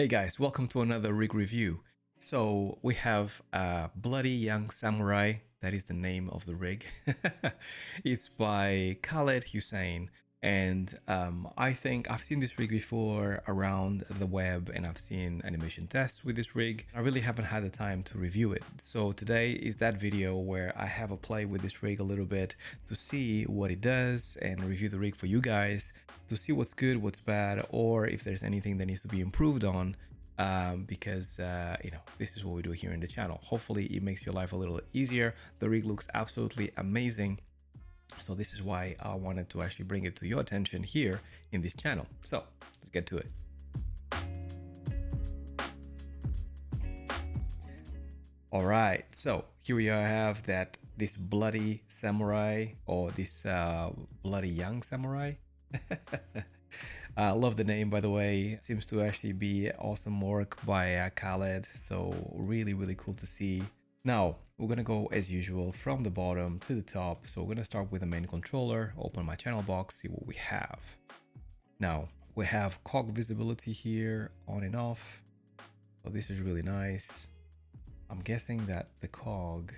Hey guys, welcome to another rig review. So we have Bloody Young Samurai, that is the name of the rig. It's by Khaled Hussein, and I think I've seen this rig before around the web, and I've seen animation tests with this rig. I really haven't had the time to review it. So today is that video where I have a play with this rig a little bit to see what it does and review the rig for you guys to see what's good, what's bad, or if there's anything that needs to be improved on. Because this is what we do here in the channel. Hopefully it makes your life a little easier. The rig looks absolutely amazing, so this is why I wanted to actually bring it to your attention here in this channel. So let's get to it. All right, so here we have this bloody samurai, or this bloody young samurai. I love the name, by the way. It seems to actually be awesome work by Khaled, so really cool to see. Now we're gonna go as usual from the bottom to the top. So we're gonna start with the main controller, open my channel box, see what we have. Now we have cog visibility here, on and off, so this is really nice. I'm guessing that the cog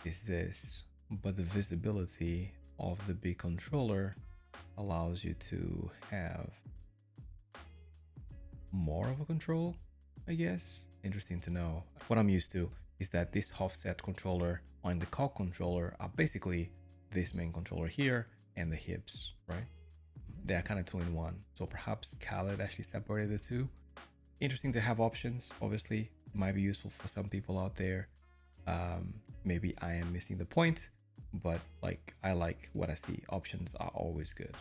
is this, but the visibility of the big controller allows you to have more of a control, I guess. Interesting to know. What I'm used to is that this offset controller and the cog controller are basically this main controller here and the hips, right? They are kind of two in one. So perhaps Khaled actually separated the two. Interesting to have options. Obviously, it might be useful for some people out there. Maybe I am missing the point, but I like what I see. Options are always good.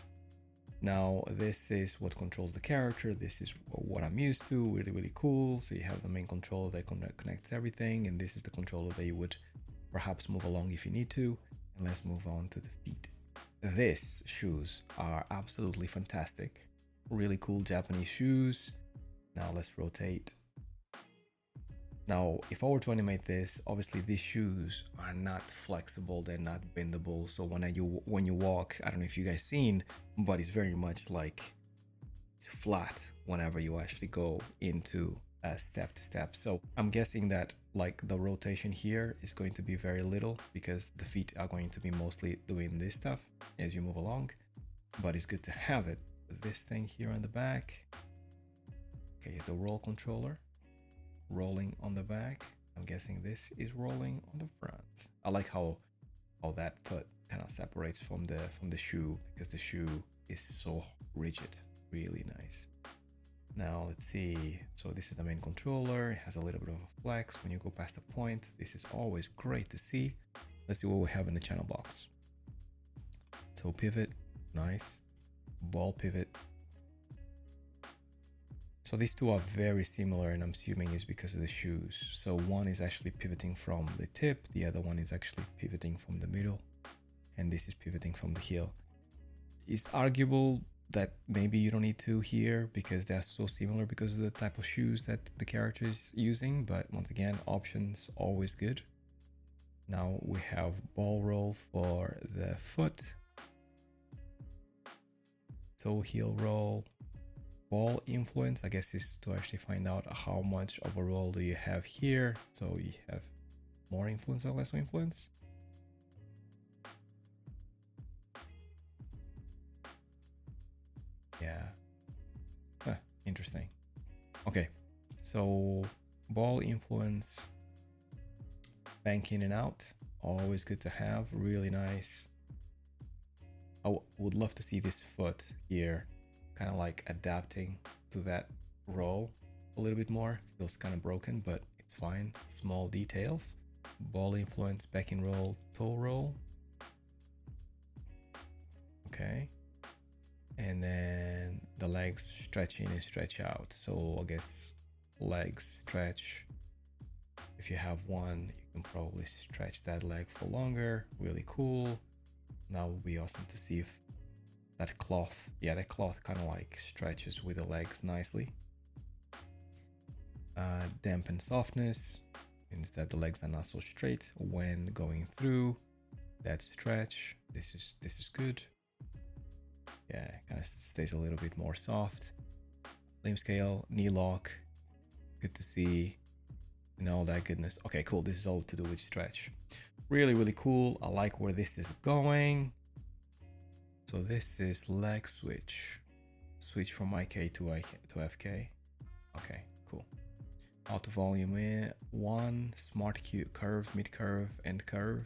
Now this is what controls the character. This is what I'm used to. Really cool. So you have the main controller that connects everything, and this is the controller that you would perhaps move along if you need to. And let's move on to the feet. These shoes are absolutely fantastic. Really cool Japanese shoes. Now let's rotate. Now, if I were to animate this, obviously these shoes are not flexible, they're not bendable. So when you walk, I don't know if you guys seen, but it's very much like it's flat whenever you actually go into step to step. So I'm guessing that like the rotation here is going to be very little because the feet are going to be mostly doing this stuff as you move along, but it's good to have it. This thing here on the back, okay, is the roll controller. Rolling on the back. I'm guessing this is rolling on the front. I like how that foot kind of separates from the shoe, because the shoe is so rigid. Really nice. Now let's see. So this is the main controller. It has a little bit of a flex when you go past the point. This is always great to see. Let's see what we have in the channel box. Toe pivot, nice. Ball pivot. So these two are very similar, and I'm assuming it's because of the shoes. So one is actually pivoting from the tip, the other one is actually pivoting from the middle, and this is pivoting from the heel. It's arguable that maybe you don't need to here because they're so similar because of the type of shoes that the character is using, but once again, options always good. Now we have ball roll for the foot, toe heel roll. Ball influence, I guess, is to actually find out how much of a roll do you have here. So you have more influence or less influence. Yeah. Huh, interesting. Okay, so ball influence, bank in and out, always good to have. Really nice. I would love to see this foot here kind of like adapting to that roll a little bit more. Feels kind of broken, but it's fine. Small details. Ball influence, back in roll, toe roll. Okay. And then the legs stretch in and stretch out. So I guess legs stretch. If you have one, you can probably stretch that leg for longer. Really cool. Now would be awesome to see if that cloth, yeah, that cloth kind of like stretches with the legs nicely. Dampen softness, means that the legs are not so straight when going through that stretch. This is good. Yeah, it kind of stays a little bit more soft. limb scale, knee lock. Good to see, and all that goodness. Okay, cool. This is all to do with stretch. Really, really cool. I like where this is going. So this is leg switch. Switch from IK to FK. Okay, cool. Auto volume in 1, smart cue, curve, mid curve, end curve.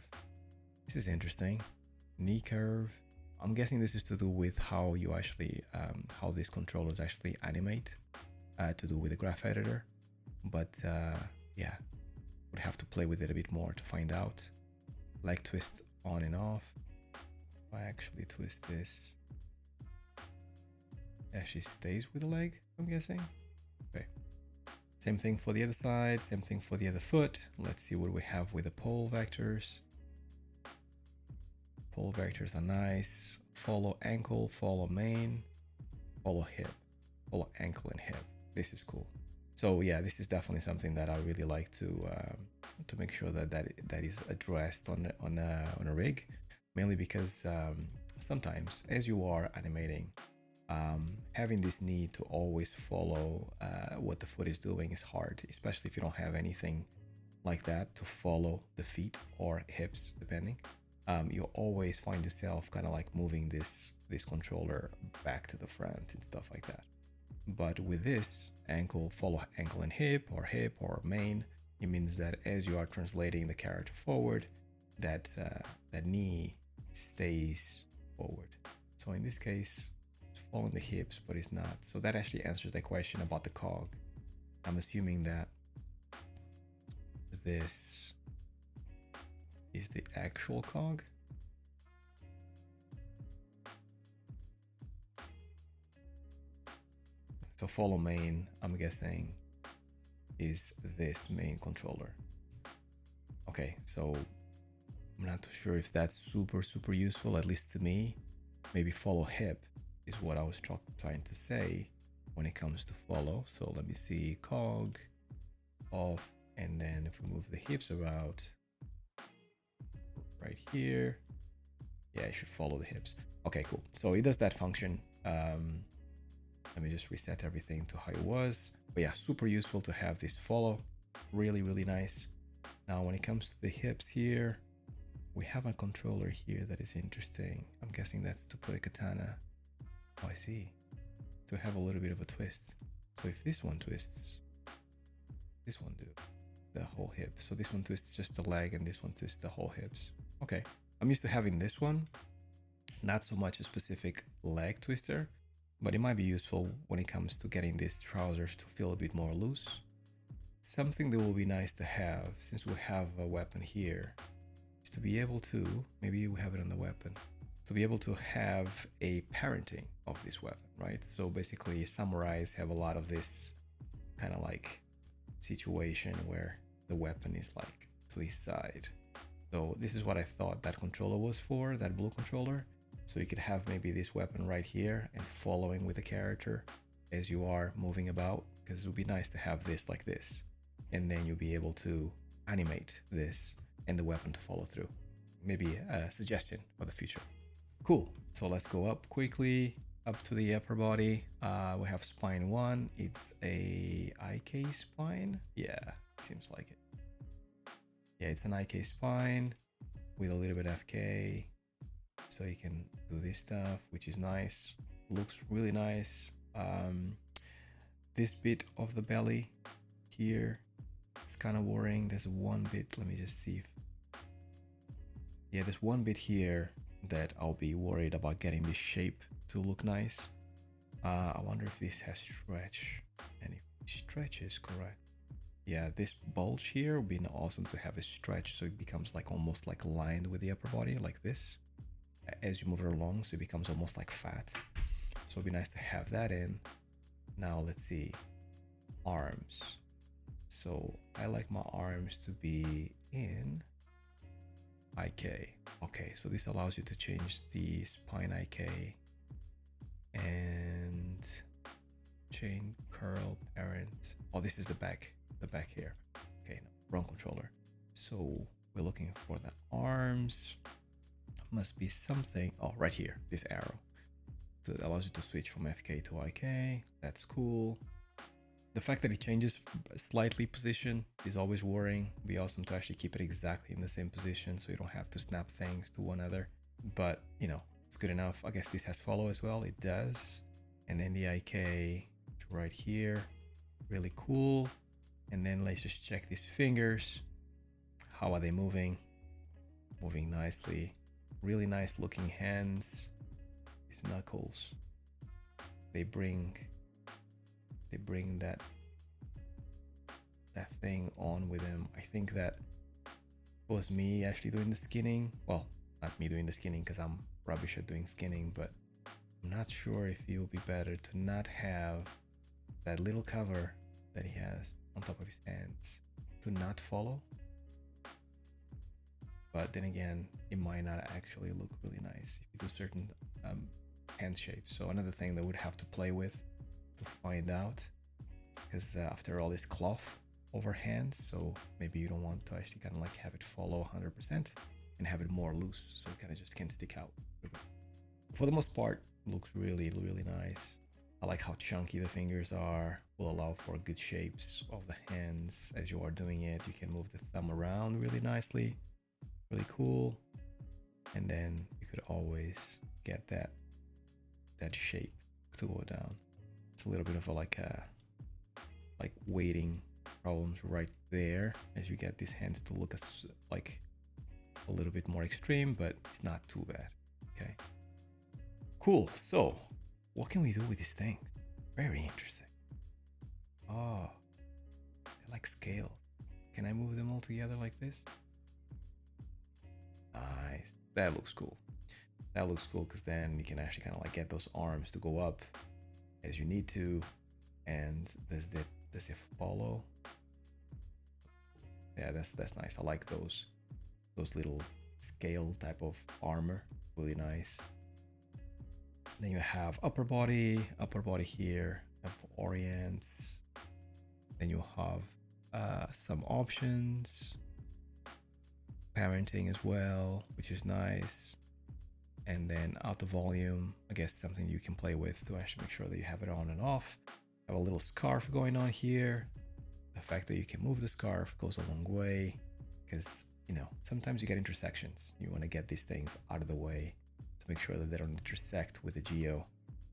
This is interesting. Knee curve. I'm guessing this is to do with how you actually, how these controllers actually animate, to do with the graph editor. But yeah, would have to play with it a bit more to find out. Leg twist on and off. If I actually twist this, it actually stays with the leg, I'm guessing. Okay. Same thing for the other side, same thing for the other foot. Let's see what we have with the pole vectors. Pole vectors are nice. Follow ankle, follow main, follow hip, follow ankle and hip. This is cool. So yeah, this is definitely something that I really like to make sure that is addressed on a rig, mainly because sometimes as you are animating, having this need to always follow what the foot is doing is hard, especially if you don't have anything like that to follow the feet or hips, depending. You'll always find yourself kind of like moving this controller back to the front and stuff like that. But with this ankle, follow ankle and hip or main, it means that as you are translating the character forward, that knee stays forward. So in this case, it's following the hips, but it's not. So that actually answers the question about the cog. I'm assuming that this is the actual cog. So follow main, I'm guessing, is this main controller. Okay, so I'm not too sure if that's super useful, at least to me. Maybe follow hip is what I was trying to say when it comes to follow. So let me see, cog off, and then if we move the hips about right here, yeah, it should follow the hips. Okay, cool. So it does that function. Let me just reset everything to how it was. But yeah, super useful to have this follow. Really nice. Now, when it comes to the hips here, we have a controller here that is interesting. I'm guessing that's to put a katana. Oh, I see. To have a little bit of a twist. So if this one twists, this one do the whole hip. So this one twists just the leg and this one twists the whole hips. Okay, I'm used to having this one. Not so much a specific leg twister, but it might be useful when it comes to getting these trousers to feel a bit more loose. Something that will be nice to have, since we have a weapon here, is to be able to, maybe we have it on the weapon, to be able to have a parenting of this weapon, right? So basically samurais have a lot of this kind of like situation where the weapon is like to his side. So this is what I thought that controller was for, that blue controller. So you could have maybe this weapon right here and following with the character as you are moving about, because it would be nice to have this like this. And then you'll be able to animate this and the weapon to follow through. Maybe a suggestion for the future. Cool. So let's go up quickly, up to the upper body. We have spine 1. It's a IK spine. Yeah, seems like it. Yeah, it's an IK spine with a little bit FK. So you can do this stuff, which is nice. Looks really nice. This bit of the belly here, it's kind of worrying. There's one bit, let me just see if, yeah, there's one bit here that I'll be worried about getting this shape to look nice. I wonder if this has stretch, and if stretch is correct. Yeah, this bulge here would be awesome to have a stretch, so it becomes like almost like lined with the upper body like this as you move it along, so it becomes almost like fat. So it'd be nice to have that in. Now let's see, arms. So I like my arms to be in IK. Okay, so this allows you to change the spine IK and chain curl parent. Oh, this is the back here. Okay, no, wrong controller. So we're looking for the arms. Must be something. Oh, right here, this arrow. It allows you to switch from FK to IK. That's cool. The fact that it changes slightly position is always worrying. It'd be awesome to actually keep it exactly in the same position so you don't have to snap things to one another. But, you know, it's good enough. I guess this has follow as well. It does. And then the IK right here. Really cool. And then let's just check these fingers. How are they moving? Moving nicely. Really nice looking hands. These knuckles. They bring that thing on with them. I think that was me actually doing the skinning. Well, not me doing the skinning because I'm rubbish at doing skinning, but I'm not sure if it would be better to not have that little cover that he has on top of his hands to not follow. But then again, it might not actually look really nice if you do certain hand shapes. So another thing that we'd have to play with to find out, because after all, this cloth over hands, so maybe you don't want to actually kind of like have it follow 100% and have it more loose, so it kind of just can stick out. For the most part, it looks really, really nice. I like how chunky the fingers are. Will allow for good shapes of the hands as you are doing it. You can move the thumb around really nicely. Really cool. And then you could always get that shape to go down. It's a little bit of a like weighting problems right there as you get these hands to look as like a little bit more extreme, but it's not too bad. Okay, cool. So what can we do with this thing? Very interesting. Oh, they're like scales. Can I move them all together like this? Nice. That looks cool. That looks cool because then you can actually kind of like get those arms to go up as you need to. And does it follow? Yeah, that's nice. I like those little scale type of armor. Really nice. Then you have upper body here, orients. Then you have some options, parenting as well, which is nice. And then auto volume, I guess something you can play with to actually make sure that you have it on and off. Have a little scarf going on here. The fact that you can move the scarf goes a long way because, you know, sometimes you get intersections. You want to get these things out of the way to make sure that they don't intersect with the geo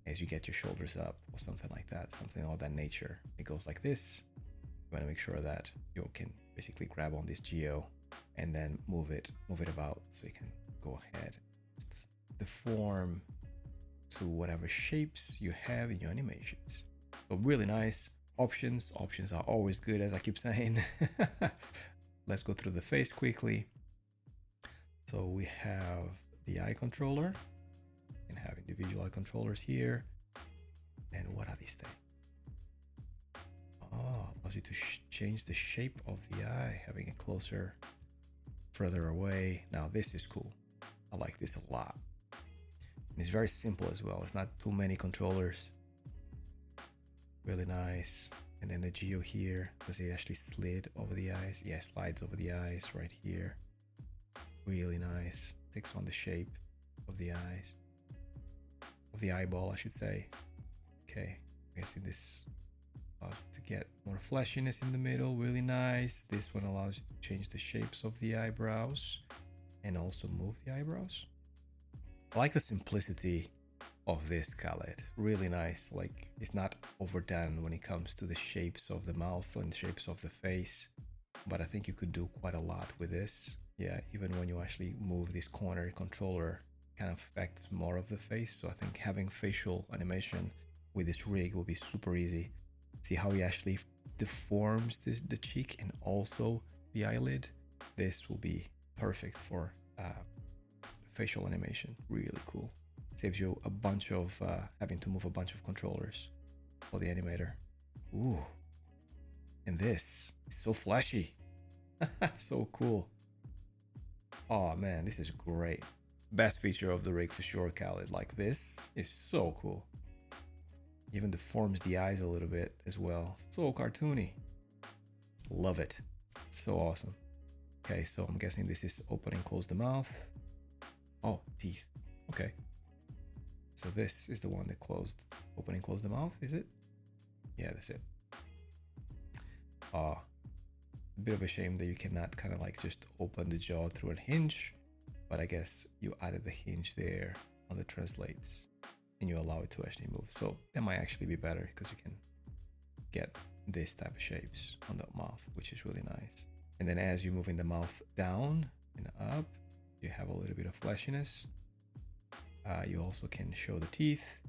as you get your shoulders up or something like that, something of that nature. It goes like this. You want to make sure that you can basically grab on this geo and then move it about so you can go ahead. Just deform to whatever shapes you have in your animations. So really nice. Options are always good, as I keep saying. Let's go through the face quickly. So we have the eye controller and have individual eye controllers here. And what are these things? Oh, allows you to change the shape of the eye, having it closer, further away. Now this is cool. I like this a lot. And it's very simple as well. It's not too many controllers. Really nice. And then the geo here, does it actually slid over the eyes? Yeah, slides over the eyes right here. Really nice. Takes on the shape of the eyes, of the eyeball, I should say. Okay, I guess in this to get more fleshiness in the middle. Really nice. This one allows you to change the shapes of the eyebrows and also move the eyebrows. I like the simplicity of this Khaled. Really nice. Like, it's not overdone when it comes to the shapes of the mouth and shapes of the face, but I think you could do quite a lot with this. Yeah, even when you actually move this corner controller, kind of affects more of the face. So I think having facial animation with this rig will be super easy. See how he actually deforms the cheek and also the eyelid? This will be perfect for facial animation. Really cool. Saves you a bunch of having to move a bunch of controllers for the animator. Ooh, and this is so flashy. So cool. Oh man, this is great. Best feature of the rig for sure, Khaled. Like, this is so cool. Even deforms the eyes a little bit as well. So cartoony. Love it. So awesome. Okay, so I'm guessing this is open and close the mouth. Oh, teeth. Okay. So this is the one that open and close the mouth, is it? Yeah, that's it. A bit of a shame that you cannot kind of like just open the jaw through a hinge, but I guess you added the hinge there on the translates and you allow it to actually move. So that might actually be better because you can get this type of shapes on the mouth, which is really nice. And then as you're moving the mouth down and up, you have a little bit of fleshiness. You also can show the teeth,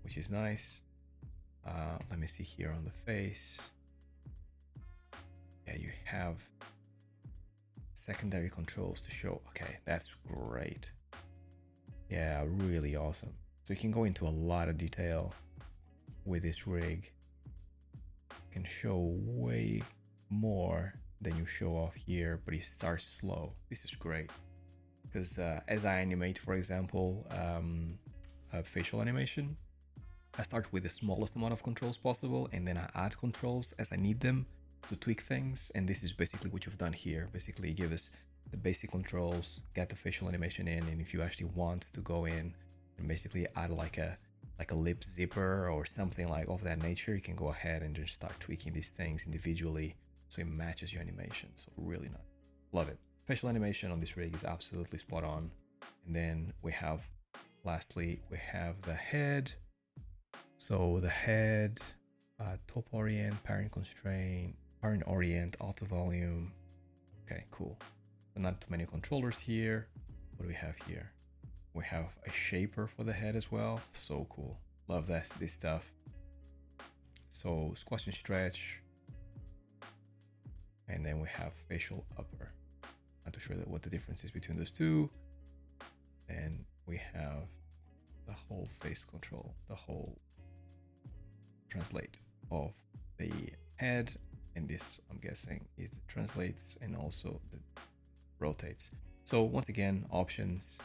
which is nice. Let me see here on the face. Yeah, you have secondary controls to show. Okay, that's great. Yeah, really awesome. So you can go into a lot of detail with this rig. You can show way more than you show off here, but it starts slow. This is great because as I animate, for example, a facial animation, I start with the smallest amount of controls possible, and then I add controls as I need them to tweak things. And this is basically what you've done here. Basically give us the basic controls, get the facial animation in, and if you actually want to go in and basically add like a lip zipper or something like of that nature, you can go ahead and just start tweaking these things individually so it matches your animation. So really nice. Love it. Facial animation on this rig is absolutely spot on. And then we have, lastly, we have the head. So the head, top orient, parent constraint, parent orient, auto volume. Okay, cool. So not too many controllers here. What do we have here? We have a shaper for the head as well. So cool. Love this stuff. So squash and stretch. And then we have facial upper. Not too sure what the difference is between those two. And we have the whole face control, the whole translate of the head. And this, I'm guessing, is the translates and also the rotates. So once again, options.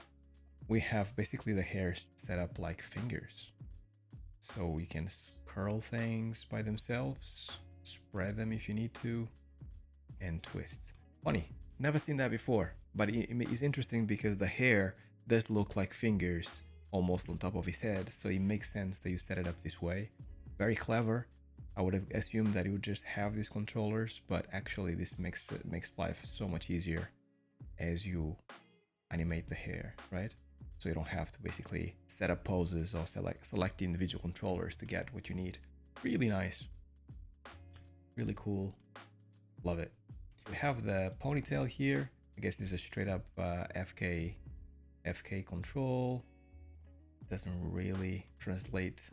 We have basically the hair set up like fingers. So you can curl things by themselves, spread them if you need to, and twist. Funny, never seen that before, but it is interesting because the hair does look like fingers almost on top of his head. So it makes sense that you set it up this way. Very clever. I would have assumed that it would just have these controllers, but actually this makes life so much easier as you animate the hair, right? So you don't have to basically set up poses or select the individual controllers to get what you need. Really nice. Really cool. Love it. We have the ponytail here. I guess it's a straight up FK control. Doesn't really translate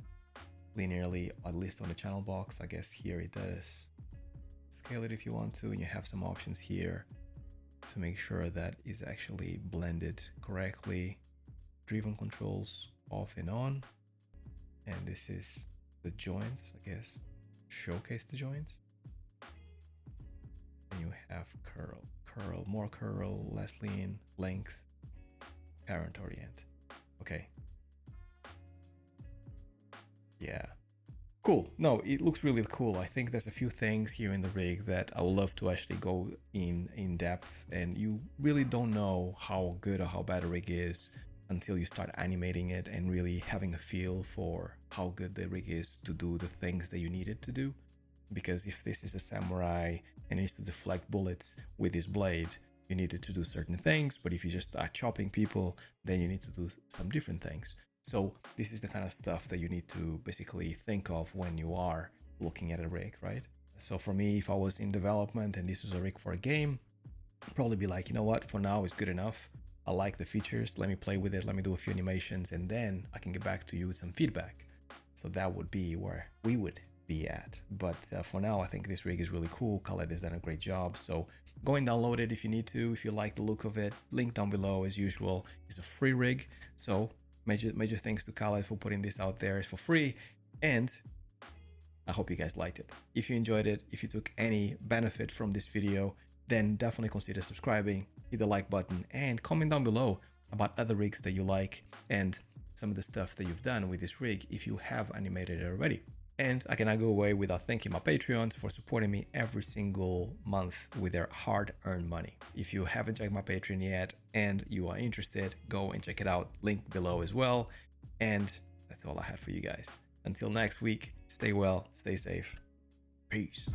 linearly, at least on the channel box. I guess here it does. Scale it if you want to, and you have some options here to make sure that is actually blended correctly. Driven controls off and on. And this is the joints, I guess. Showcase the joints. And you have curl, more curl, less lean, length, parent orient. Okay. Yeah. Cool. No, it looks really cool. I think there's a few things here in the rig that I would love to actually go in depth, and you really don't know how good or how bad a rig is until you start animating it and really having a feel for how good the rig is to do the things that you need it to do. Because if this is a samurai and it needs to deflect bullets with his blade, you need it to do certain things, but if you just start chopping people, then you need to do some different things. So this is the kind of stuff that you need to basically think of when you are looking at a rig, right? So for me, if I was in development and this was a rig for a game, I'd probably be like, you know what, for now it's good enough. I like the features, let me play with it, let me do a few animations, and then I can get back to you with some feedback. So that would be where we would be at. But for now, I think this rig is really cool. Khaled has done a great job. So go and download it if you need to, if you like the look of it. Link down below as usual. It's a free rig. So major thanks to Khaled for putting this out there. It's for free. And I hope you guys liked it. If you enjoyed it, if you took any benefit from this video, then definitely consider subscribing, hit the like button, and comment down below about other rigs that you like and some of the stuff that you've done with this rig if you have animated it already. And I cannot go away without thanking my Patreons for supporting me every single month with their hard-earned money. If you haven't checked my Patreon yet and you are interested, go and check it out. Link below as well. And that's all I had for you guys. Until next week, stay well, stay safe. Peace.